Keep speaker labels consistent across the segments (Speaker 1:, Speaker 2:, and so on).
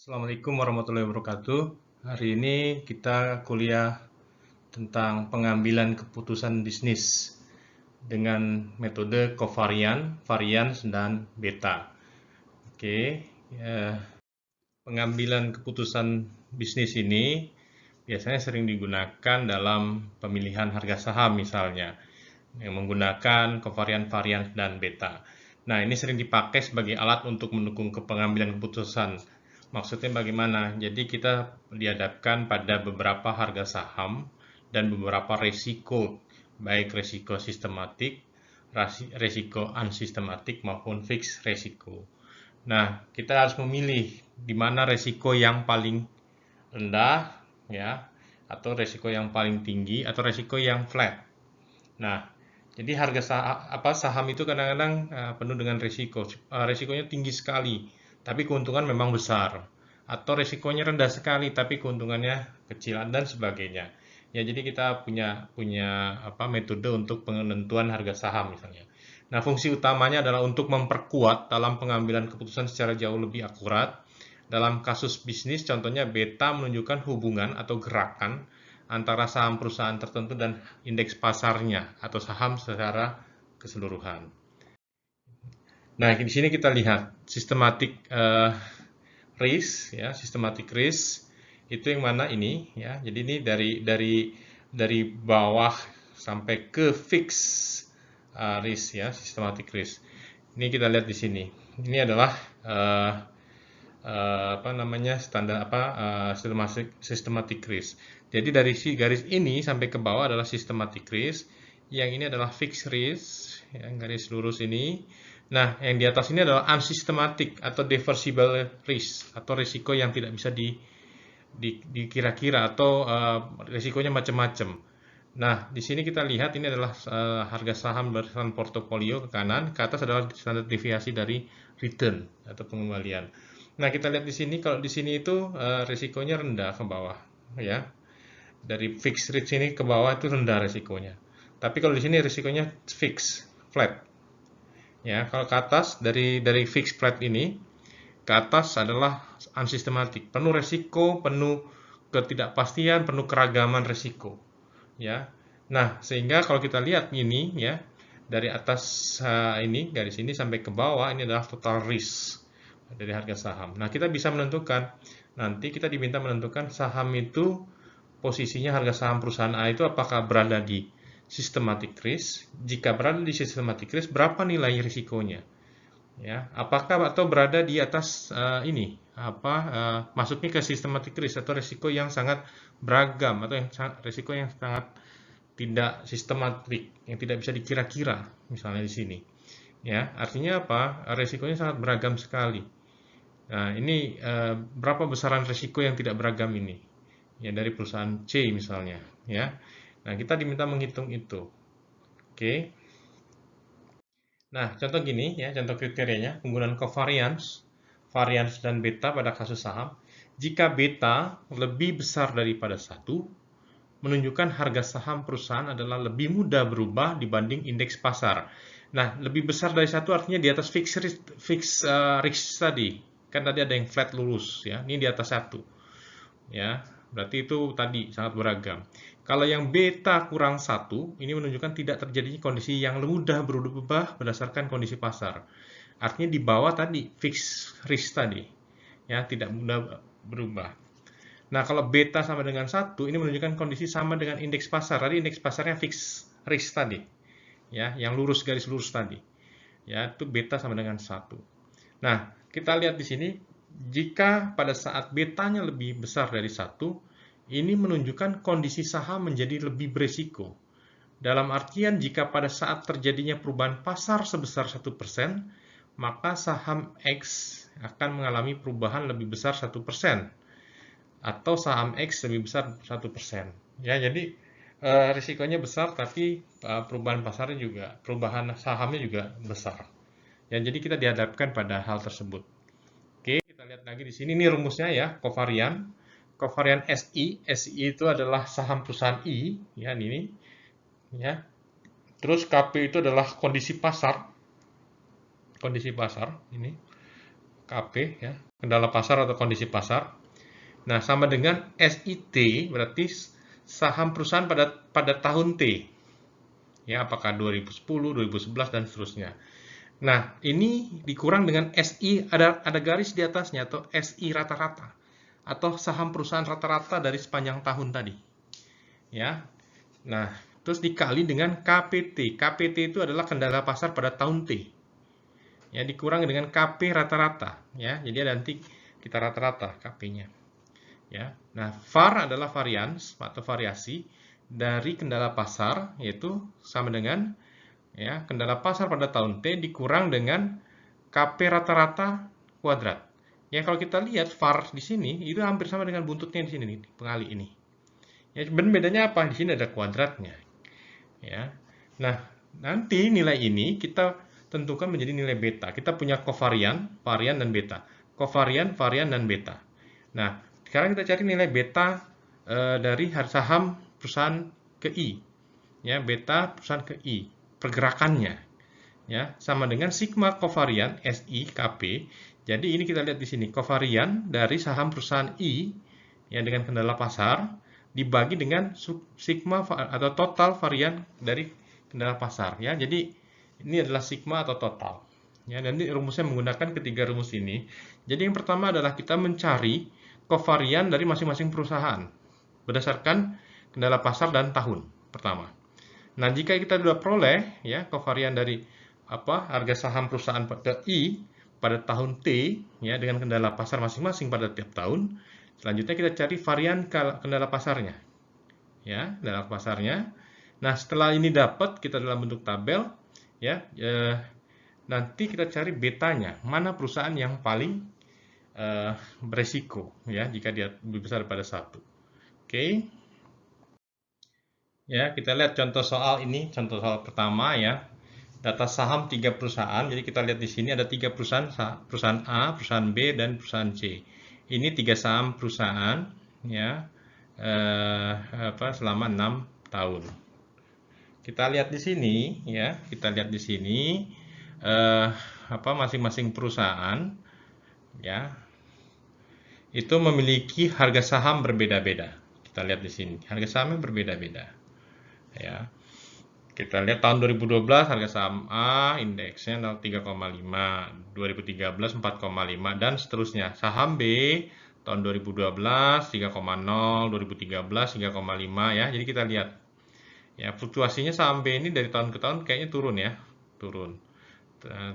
Speaker 1: Assalamualaikum warahmatullahi wabarakatuh. Hari ini kita kuliah tentang pengambilan keputusan bisnis dengan metode kovarian, varians, dan beta. Oke, pengambilan keputusan bisnis ini biasanya sering digunakan dalam pemilihan harga saham misalnya, yang menggunakan kovarian, varians, dan beta. Nah, ini sering dipakai sebagai alat untuk mendukung pengambilan keputusan. Maksudnya bagaimana? Jadi kita dihadapkan pada beberapa harga saham dan beberapa resiko, baik resiko sistematik, resiko unsistematik maupun fixed resiko. Nah, kita harus memilih di mana resiko yang paling rendah, ya, atau resiko yang paling tinggi, atau resiko yang flat. Nah, jadi harga saham itu kadang-kadang penuh dengan resiko. Resikonya tinggi sekali, tapi keuntungan memang besar. Atau resikonya rendah sekali, tapi keuntungannya kecil dan sebagainya. Ya, jadi kita punya metode untuk penentuan harga saham misalnya. Nah, fungsi utamanya adalah untuk memperkuat dalam pengambilan keputusan secara jauh lebih akurat. Dalam kasus bisnis, contohnya beta menunjukkan hubungan atau gerakan antara saham perusahaan tertentu dan indeks pasarnya atau saham secara keseluruhan. Nah, di sini kita lihat systematic risk, ya, systematic risk itu yang mana ini, ya. Jadi ini dari bawah sampai ke fixed risk, ya, systematic risk. Ini kita lihat di sini. Ini adalah standar systematic risk. Jadi dari si garis ini sampai ke bawah adalah systematic risk, yang ini adalah fixed risk, yang garis lurus ini. Nah, yang di atas ini adalah unsystematic atau reversible risk atau risiko yang tidak bisa dikira-kira atau risikonya macam-macam. Nah, di sini kita lihat ini adalah harga saham berdasarkan portofolio ke kanan, ke atas adalah standar deviasi dari return atau pengembalian. Nah, kita lihat di sini, kalau di sini itu risikonya rendah ke bawah, ya. Dari fixed rate sini ke bawah itu rendah risikonya. Tapi kalau di sini risikonya fix, flat. Ya, kalau ke atas dari fixed flat ini ke atas adalah unsystematic, penuh risiko, penuh ketidakpastian, penuh keragaman risiko. Ya. Nah, sehingga kalau kita lihat ini, ya, dari atas ini garis ini sampai ke bawah ini adalah total risk dari harga saham. Nah, kita bisa menentukan, nanti kita diminta menentukan saham itu posisinya harga saham perusahaan A itu apakah berada di systematic risk. Jika berada di systematic risk, berapa nilai risikonya? Ya, apakah atau berada di atas masuknya ke systematic risk atau risiko yang sangat beragam atau risiko yang sangat tidak sistematik, yang tidak bisa dikira-kira, misalnya di sini. Ya, artinya apa? Risikonya sangat beragam sekali. Nah, ini berapa besaran risiko yang tidak beragam ini? Ya, dari perusahaan C misalnya, ya. Nah, kita diminta menghitung itu. Oke. Nah, contoh gini ya, contoh kriterianya, penggunaan covariance, variance dan beta pada kasus saham. Jika beta lebih besar daripada 1, menunjukkan harga saham perusahaan adalah lebih mudah berubah dibanding indeks pasar. Nah, lebih besar dari 1 artinya di atas fixed risk tadi. Kan tadi ada yang flat lurus ya. Ini di atas 1. Ya, berarti itu tadi sangat beragam. Kalau yang beta kurang 1, ini menunjukkan tidak terjadinya kondisi yang mudah berubah berdasarkan kondisi pasar. Artinya di bawah tadi fixed risk tadi. Ya, tidak mudah berubah. Nah, kalau beta sama dengan 1, ini menunjukkan kondisi sama dengan indeks pasar. Tadi indeks pasarnya fixed risk tadi. Ya, yang lurus, garis lurus tadi. Ya, itu beta sama dengan 1. Nah, kita lihat di sini, jika pada saat betanya lebih besar dari 1, ini menunjukkan kondisi saham menjadi lebih berisiko. Dalam artian, jika pada saat terjadinya perubahan pasar sebesar 1%, maka saham X akan mengalami perubahan lebih besar 1%. Atau saham X lebih besar 1%. Ya, jadi risikonya besar, tapi perubahan pasarnya juga, perubahan sahamnya juga besar. Ya, jadi kita dihadapkan pada hal tersebut. Oke, kita lihat lagi di sini. Ini rumusnya ya, kovarian. Kovarian SI. SI itu adalah saham perusahaan I, ya ini. Ya. Terus KP itu adalah kondisi pasar. Kondisi pasar ini. KP ya. kendala pasar atau kondisi pasar. Nah, sama dengan SIT berarti saham perusahaan pada tahun T. Ya, apakah 2010, 2011 dan seterusnya. Nah, ini dikurang dengan SI, ada garis di atasnya atau SI rata-rata atau saham perusahaan rata-rata dari sepanjang tahun tadi. Ya. Nah, terus dikali dengan KPT. KPT itu adalah kendala pasar pada tahun T. Ya, dikurang dengan KP rata-rata, ya. Jadi nanti kita rata-rata KP-nya. Ya. Nah, VAR adalah varians atau variasi dari kendala pasar, yaitu sama dengan ya kendala pasar pada tahun T dikurang dengan KP rata-rata kuadrat. Ya, kalau kita lihat VAR di sini itu hampir sama dengan buntutnya di sini nih, pengali ini. Ya, bedanya apa? Di sini ada kuadratnya. Ya. Nah, nanti nilai ini kita tentukan menjadi nilai beta. Kita punya kovarian, varian dan beta. Kovarian, varian dan beta. Nah, sekarang kita cari nilai beta dari saham perusahaan ke I. Ya, beta perusahaan ke I, pergerakannya. Ya, sama dengan sigma kovarian SI KP. Jadi ini kita lihat di sini, kovarian dari saham perusahaan I ya dengan kendala pasar dibagi dengan sigma atau total varian dari kendala pasar ya. Jadi ini adalah sigma atau total. Ya, dan ini rumusnya menggunakan ketiga rumus ini. Jadi yang pertama adalah kita mencari kovarian dari masing-masing perusahaan berdasarkan kendala pasar dan tahun pertama. Nah, jika kita sudah peroleh ya kovarian dari harga saham perusahaan pada I pada tahun T ya dengan kendala pasar masing-masing pada tiap tahun, selanjutnya kita cari varian kendala pasarnya. Ya, kendala pasarnya. Nah, setelah ini dapat kita dalam bentuk tabel ya, nanti kita cari betanya, mana perusahaan yang paling beresiko ya jika dia lebih besar daripada 1. Oke. Ya, kita lihat contoh soal ini, contoh soal pertama ya. Data saham 3 perusahaan. Jadi kita lihat di sini ada 3 perusahaan, perusahaan A, perusahaan B dan perusahaan C. Ini 3 saham perusahaan ya. Selama 6 tahun. Kita lihat di sini ya, kita lihat di sini masing-masing perusahaan ya itu memiliki harga saham berbeda-beda. Kita lihat di sini, harga sahamnya berbeda-beda. Ya. Kita lihat tahun 2012 harga saham A indeksnya 3,5, 2013 4,5 dan seterusnya. Saham B tahun 2012 3,0, 2013 3,5 ya. Jadi kita lihat ya fluktuasinya saham B ini dari tahun ke tahun kayaknya turun ya, turun.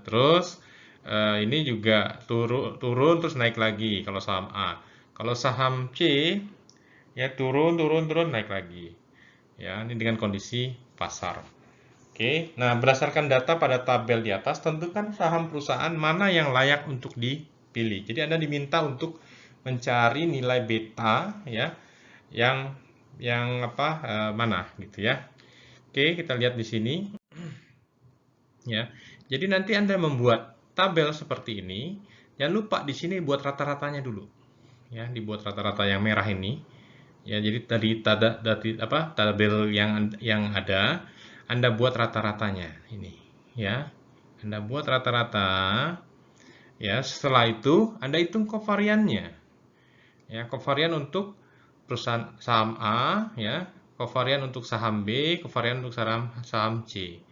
Speaker 1: Terus ini juga turun terus naik lagi kalau saham A. Kalau saham C ya turun naik lagi. Ya, ini dengan kondisi pasar. Oke, nah berdasarkan data pada tabel di atas, tentukan saham perusahaan mana yang layak untuk dipilih. Jadi Anda diminta untuk mencari nilai beta ya, yang mana gitu ya. Oke, kita lihat di sini. Ya, jadi nanti Anda membuat tabel seperti ini. Jangan lupa di sini buat rata-ratanya dulu. Ya, dibuat rata-rata yang merah ini. Ya, jadi tadi tabel yang ada Anda buat rata-ratanya ini, ya. Anda buat rata-rata. Ya, setelah itu Anda hitung kovariannya. Ya, kovarian untuk perusahaan saham A, ya, kovarian untuk saham B, kovarian untuk saham C.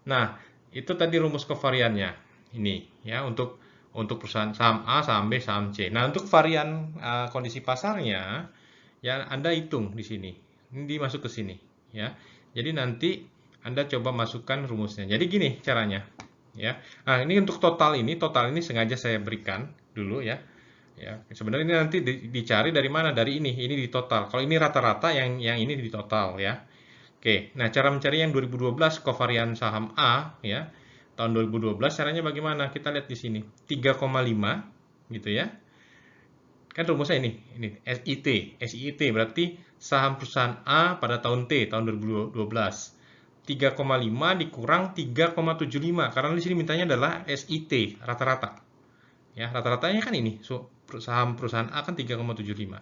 Speaker 1: Nah, itu tadi rumus kovariannya. Ini, ya, untuk perusahaan saham A, saham B, saham C. Nah, untuk varian kondisi pasarnya ya Anda hitung di sini. Ini dimasuk ke sini ya. Jadi nanti Anda coba masukkan rumusnya. Jadi gini caranya ya. Nah, ini untuk total ini sengaja saya berikan dulu ya. Ya, sebenarnya ini nanti dicari dari mana? Dari ini di total. Kalau ini rata-rata yang ini di total ya. Oke, nah cara mencari yang 2012 kovarian saham A ya. Tahun 2012 caranya bagaimana? Kita lihat di sini. 3,5 gitu ya. Kan rumusnya ini SIT berarti saham perusahaan A pada tahun T, tahun 2012. 3,5 dikurang 3,75 karena di sini mintanya adalah SIT rata-rata. Ya, rata-ratanya kan ini. Saham perusahaan A kan 3,75.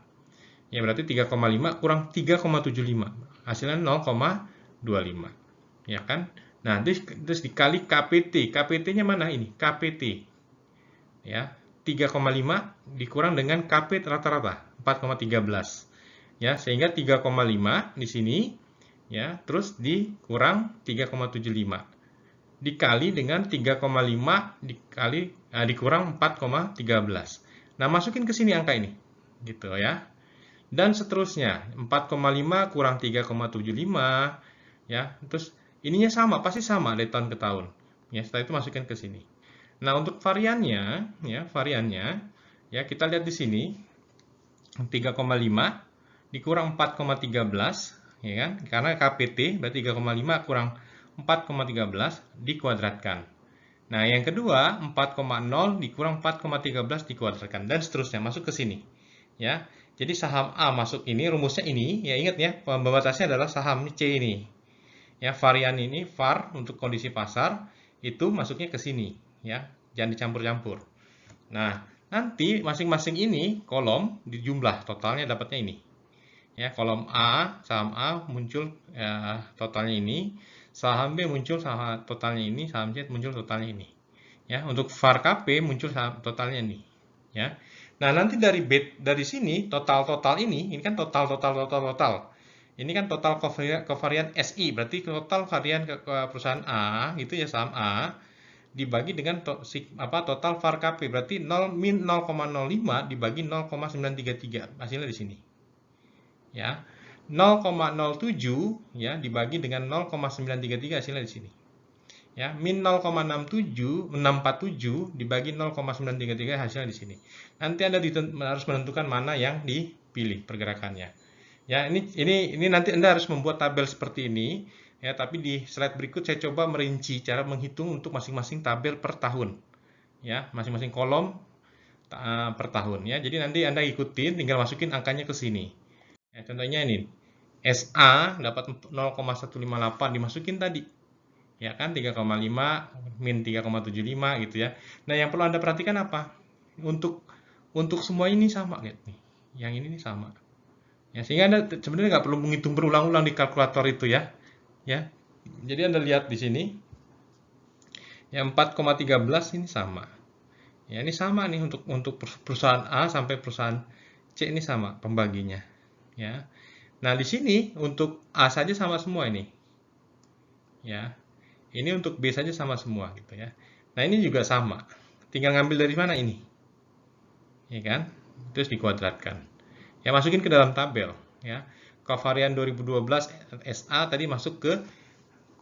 Speaker 1: Ya, berarti 3,5 kurang 3,75. Hasilnya 0,25. Ya kan? Nah, terus dikali KPT. KPT-nya mana ini? KPT. Ya, 3,5 dikurang dengan KP rata-rata 4,13. Ya, sehingga 3,5 di sini ya, terus dikurang 3,75 dikali dengan 3,5 dikurang 4,13. Nah, masukin ke sini angka ini. Gitu ya. Dan seterusnya, 4,5 kurang 3,75 ya. Terus ininya sama, pasti sama dari tahun ke tahun. Ya, setelah itu masukkan ke sini. Nah, untuk variannya ya kita lihat di sini 3,5 dikurang 4,13 ya kan? Karena KPT berarti 3,5 kurang 4,13 dikuadratkan. Nah, yang kedua 4,0 dikurang 4,13 dikuadratkan dan seterusnya masuk ke sini. Ya. Jadi saham A masuk ini, rumusnya ini, ya ingat ya, pembatasnya adalah saham C ini. Ya, varian ini var untuk kondisi pasar itu masuknya ke sini, ya. Jangan dicampur-campur. Nah, nanti masing-masing ini kolom di jumlah totalnya dapatnya ini. Ya, kolom A, saham A muncul totalnya ini, saham B muncul totalnya ini, saham C muncul totalnya ini. Ya, untuk var KP muncul totalnya ini. Ya. Nah, nanti dari sini total ini kan total. Ini kan total kovarian SI, berarti total varian ke perusahaan A itu ya saham A dibagi dengan total var KP, berarti min 0,05 dibagi 0,933 hasilnya di sini. Ya. 0,07 ya dibagi dengan 0,933 hasilnya di sini. Ya, min 0,647 dibagi 0,933 hasilnya di sini. Nanti Anda harus menentukan mana yang dipilih pergerakannya. Ya, ini nanti Anda harus membuat tabel seperti ini ya, tapi di slide berikut saya coba merinci cara menghitung untuk masing-masing tabel per tahun. Ya, masing-masing kolom per tahun ya. Jadi nanti Anda ikutin, tinggal masukin angkanya ke sini. Ya, contohnya ini. SA dapat 0,158 dimasukin tadi. Ya kan 3,5 min 3,75 gitu ya. Nah, yang perlu Anda perhatikan apa? Untuk semua ini sama lihat nih. Yang ini sama. Ya, sehingga Anda sebenarnya nggak perlu menghitung berulang-ulang di kalkulator itu ya. Ya. Jadi Anda lihat di sini. Yang 4,13 ini sama. Ya, ini sama nih untuk perusahaan A sampai perusahaan C ini sama pembaginya. Ya. Nah, di sini untuk A saja sama semua ini. Ya. Ini untuk B saja sama semua gitu ya. Nah, ini juga sama. Tinggal ngambil dari mana ini? Ya kan? Terus dikuadratkan. Ya, masukin ke dalam tabel ya. Kovarian 2012 SA tadi masuk ke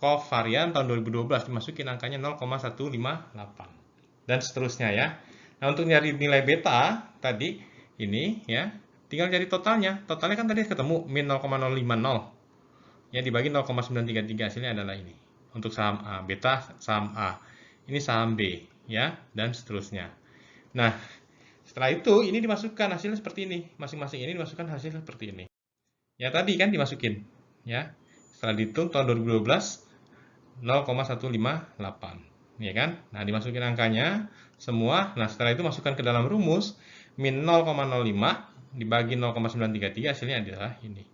Speaker 1: kovarian tahun 2012 dimasukin angkanya 0,158 dan seterusnya ya. Nah, untuk nyari nilai beta tadi ini ya, tinggal cari totalnya. Totalnya kan tadi ketemu min 0,050. Ya, dibagi 0,933 hasilnya adalah ini. Untuk saham A, beta saham A. Ini saham B, ya, dan seterusnya. Nah, setelah itu ini dimasukkan hasilnya seperti ini. Masing-masing ini dimasukkan hasil seperti ini. Ya, tadi kan dimasukin, ya. Setelah dihitung tahun 2012 0,158, ya kan? Nah, dimasukin angkanya semua. Nah, setelah itu masukkan ke dalam rumus min 0,05 dibagi 0,933 hasilnya adalah ini.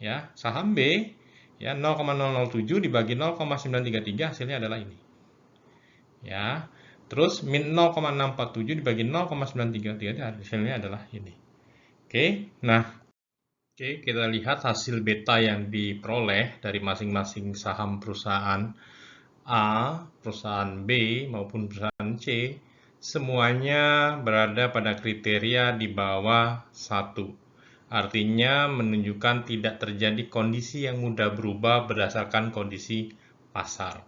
Speaker 1: Ya, saham B ya 0,007 dibagi 0,933 hasilnya adalah ini. Ya. Terus min 0,647 dibagi 0,933 hasilnya adalah ini. Oke. Nah, oke, kita lihat hasil beta yang diperoleh dari masing-masing saham perusahaan A, perusahaan B maupun perusahaan C, semuanya berada pada kriteria di bawah 1. Artinya menunjukkan tidak terjadi kondisi yang mudah berubah berdasarkan kondisi pasar.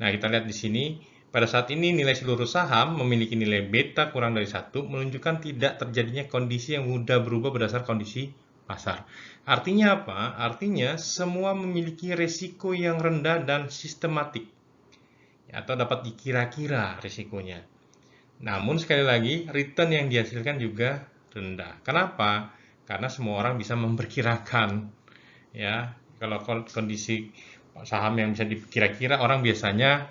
Speaker 1: Nah, kita lihat di sini, pada saat ini nilai seluruh saham memiliki nilai beta kurang dari 1, menunjukkan tidak terjadinya kondisi yang mudah berubah berdasarkan kondisi pasar. Artinya apa? Artinya semua memiliki resiko yang rendah dan sistematik, atau dapat dikira-kira risikonya. Namun sekali lagi, return yang dihasilkan juga rendah. Kenapa? Karena semua orang bisa memperkirakan, ya. Kalau kondisi saham yang bisa dikira-kira, orang biasanya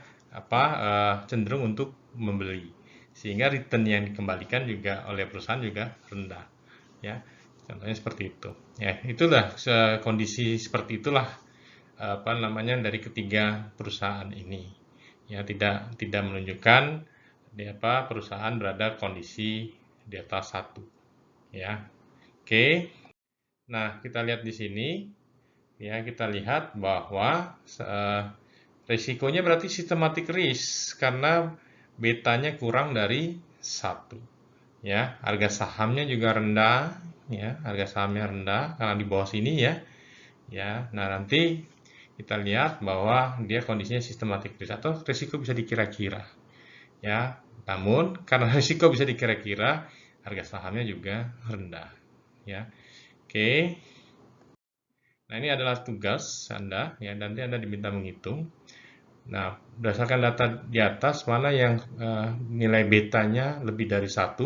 Speaker 1: cenderung untuk membeli, sehingga return yang dikembalikan juga oleh perusahaan juga rendah, ya. Contohnya seperti itu. Ya, itulah kondisi seperti itulah dari ketiga perusahaan ini. Ya, tidak menunjukkan perusahaan berada kondisi di atas 1 ya. Oke. Nah, kita lihat di sini ya, kita lihat bahwa risikonya berarti systematic risk karena betanya kurang dari 1 ya. Harga sahamnya juga rendah ya, harga sahamnya rendah karena di bawah sini ya. Ya, nah nanti kita lihat bahwa dia kondisinya systematic risk atau risiko bisa dikira-kira ya. Namun karena risiko bisa dikira-kira, harga sahamnya juga rendah ya. Oke. Nah, ini adalah tugas Anda ya, nanti Anda diminta menghitung. Nah, berdasarkan data di atas mana yang nilai betanya lebih dari 1,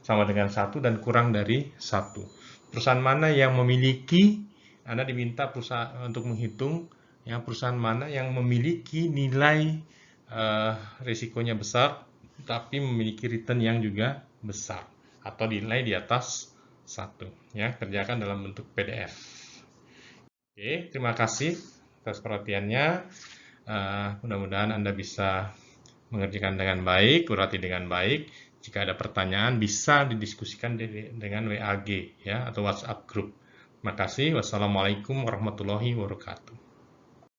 Speaker 1: sama dengan 1 dan kurang dari 1. Perusahaan mana yang memiliki, Anda diminta perusahaan untuk menghitung ya, perusahaan mana yang memiliki nilai risikonya besar tapi memiliki return yang juga besar atau nilai di atas 1 ya. Kerjakan dalam bentuk PDF. Oke, terima kasih atas perhatiannya. Mudah-mudahan Anda bisa mengerjakan dengan baik, urati dengan baik. Jika ada pertanyaan, bisa didiskusikan dengan WAG ya, atau WhatsApp group. Terima kasih. Wassalamualaikum warahmatullahi wabarakatuh.